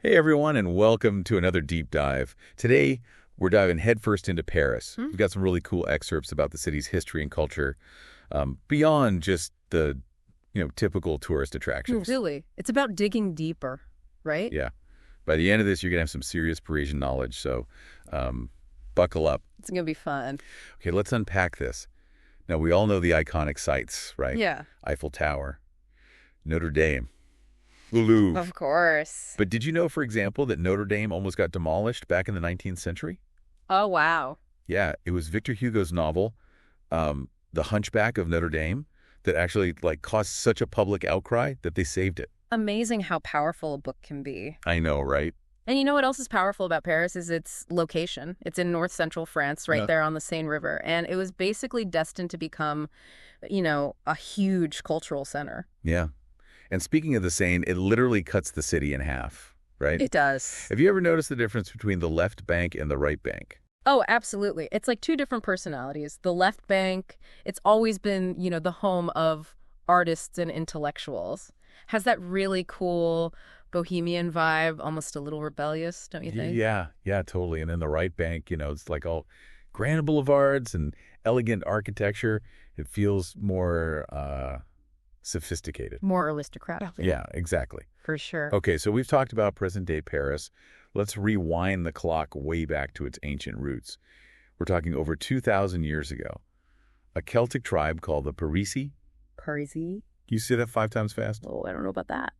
Hey everyone, and welcome to another deep dive. Today, we're diving headfirst into Paris. We've got some really cool excerpts about the city's history and culture, beyond just the, typical tourist attractions. Really. It's about digging deeper, right? Yeah. By the end of this, you're going to have some serious Parisian knowledge, so buckle up. It's going to be fun. Okay, let's unpack this. Now, we all know the iconic sites, right? Yeah. Eiffel Tower, Notre Dame, the Louvre. Of course. But did you know, for example, that Notre Dame almost got demolished back in the 19th century? Oh, wow. Yeah, it was Victor Hugo's novel, The Hunchback of Notre Dame, that actually caused such a public outcry that they saved it. Amazing how powerful a book can be. I know, right? And you know what else is powerful about Paris is its location. It's in north-central France, right there on the Seine River. And it was basically destined to become, a huge cultural center. Yeah. And speaking of the Seine, it literally cuts the city in half, right? It does. Have you ever noticed the difference between the left bank and the right bank? Oh, absolutely. It's like two different personalities. The left bank, it's always been, the home of artists and intellectuals. Has that really cool bohemian vibe, almost a little rebellious, don't you think? Yeah, totally. And then the right bank, it's like all grand boulevards and elegant architecture. It feels more sophisticated. More aristocratic. Yeah, exactly. For sure. Okay, so we've talked about present-day Paris. Let's rewind the clock way back to its ancient roots. We're talking over 2,000 years ago. A Celtic tribe called the Parisi. Parisi? You say that 5 times fast? Oh, I don't know about that.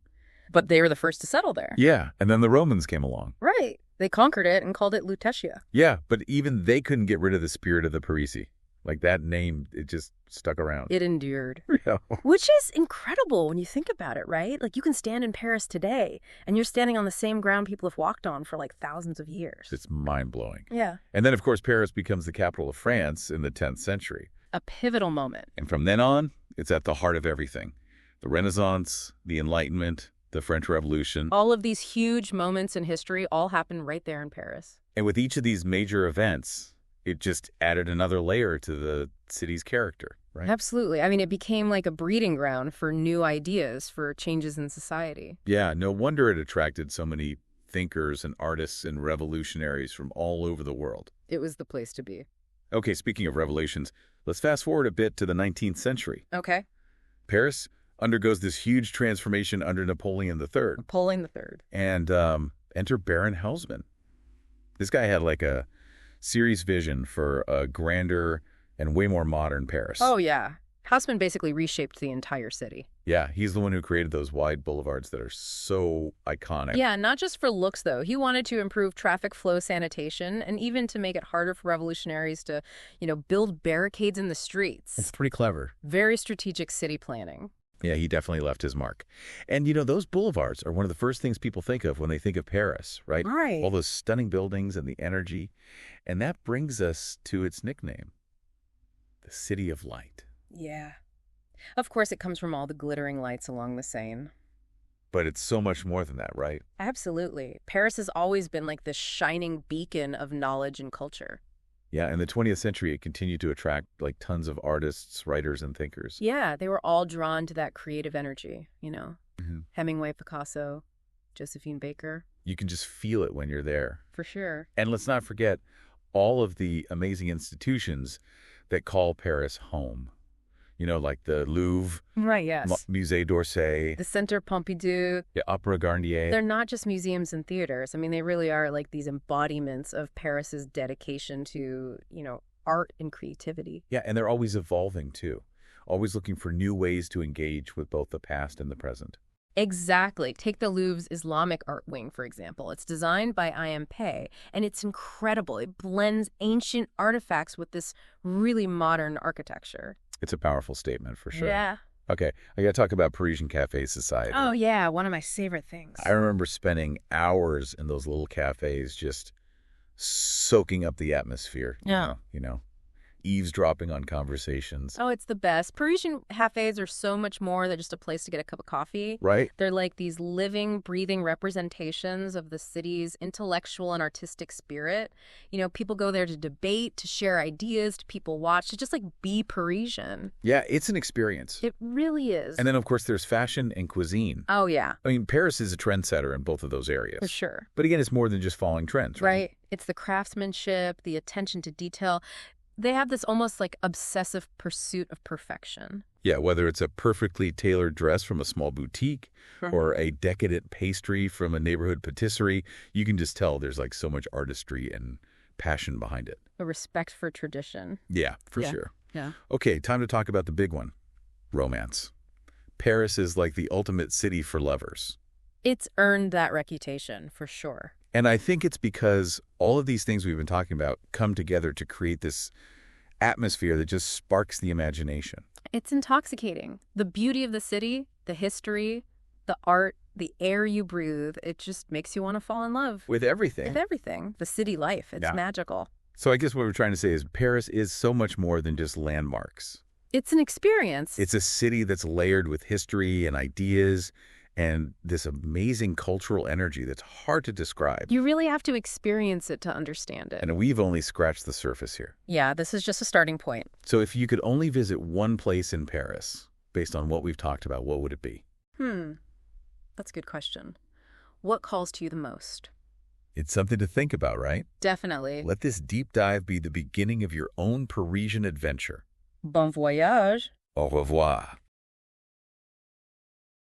But they were the first to settle there. Yeah, and then the Romans came along. Right. They conquered it and called it Lutetia. Yeah, but even they couldn't get rid of the spirit of the Parisi. Like that name, it just stuck around. It endured. Yeah. Which is incredible when you think about it, right? Like you can stand in Paris today and you're standing on the same ground people have walked on for thousands of years. It's mind-blowing. Yeah. And then, of course, Paris becomes the capital of France in the 10th century. A pivotal moment. And from then on, it's at the heart of everything. The Renaissance, the Enlightenment, the French Revolution. All of these huge moments in history all happened right there in Paris. And with each of these major events, it just added another layer to the city's character, right? Absolutely. I mean, it became like a breeding ground for new ideas, for changes in society. Yeah, no wonder it attracted so many thinkers and artists and revolutionaries from all over the world. It was the place to be. Okay, speaking of revolutions, let's fast forward a bit to the 19th century. Okay. Paris undergoes this huge transformation under Napoleon III. Napoleon III. And enter Baron Haussmann. This guy had a serious vision for a grander and way more modern Paris. Oh, yeah. Haussmann basically reshaped the entire city. Yeah, he's the one who created those wide boulevards that are so iconic. Yeah, not just for looks, though. He wanted to improve traffic flow sanitation and even to make it harder for revolutionaries to, build barricades in the streets. It's pretty clever. Very strategic city planning. Yeah, he definitely left his mark. And, those boulevards are one of the first things people think of when they think of Paris, right? Right. All those stunning buildings and the energy. And that brings us to its nickname, the City of Light. Yeah. Of course, it comes from all the glittering lights along the Seine. But it's so much more than that, right? Absolutely. Paris has always been like this shining beacon of knowledge and culture. Yeah, in the 20th century, it continued to attract tons of artists, writers, and thinkers. Yeah, they were all drawn to that creative energy, Mm-hmm. Hemingway, Picasso, Josephine Baker. You can just feel it when you're there. For sure. And let's not forget all of the amazing institutions that call Paris home. Like the Louvre, Right, yes. Musée d'Orsay, The Centre Pompidou. the Opera Garnier. They're not just museums and theaters. I mean, they really are these embodiments of Paris's dedication to, art and creativity. Yeah, and they're always evolving, too. Always looking for new ways to engage with both the past and the present. Exactly. Take the Louvre's Islamic art wing, for example. It's designed by IMP, and it's incredible. It blends ancient artifacts with this really modern architecture. It's a powerful statement, for sure. Yeah. Okay, I got to talk about Parisian Cafe Society. Oh, yeah, one of my favorite things. I remember spending hours in those little cafes just soaking up the atmosphere. Yeah. eavesdropping on conversations. Oh, it's the best. Parisian cafes are so much more than just a place to get a cup of coffee. Right? They're like these living, breathing representations of the city's intellectual and artistic spirit. You know, people go there to debate, to share ideas, to people watch, to just like be Parisian. Yeah, it's an experience. It really is. And then, of course, there's fashion and cuisine. Oh, yeah, I mean, Paris is a trendsetter in both of those areas. for sure. But again, it's more than just following trends, right? Right. It's the craftsmanship, the attention to detail. They have this almost like obsessive pursuit of perfection. Yeah, whether it's a perfectly tailored dress from a small boutique or a decadent pastry from a neighborhood patisserie, you can just tell there's like so much artistry and passion behind it. A respect for tradition. Yeah, for Yeah. sure. Yeah. Okay, time to talk about the big one, romance. Paris is like the ultimate city for lovers. It's earned that reputation, for sure. And I think it's because all of these things we've been talking about come together to create this atmosphere that just sparks the imagination. It's intoxicating. The beauty of the city, the history, the art, the air you breathe, it just makes you want to fall in love With everything. with everything. The city life, it's Yeah. magical. So I guess what we're trying to say is Paris is so much more than just landmarks. It's an experience. It's a city that's layered with history and ideas and this amazing cultural energy that's hard to describe. You really have to experience it to understand it. And we've only scratched the surface here. Yeah, this is just a starting point. So if you could only visit one place in Paris, based on what we've talked about, what would it be? That's a good question. What calls to you the most? It's something to think about, right? Definitely. Let this deep dive be the beginning of your own Parisian adventure. Bon voyage. Au revoir.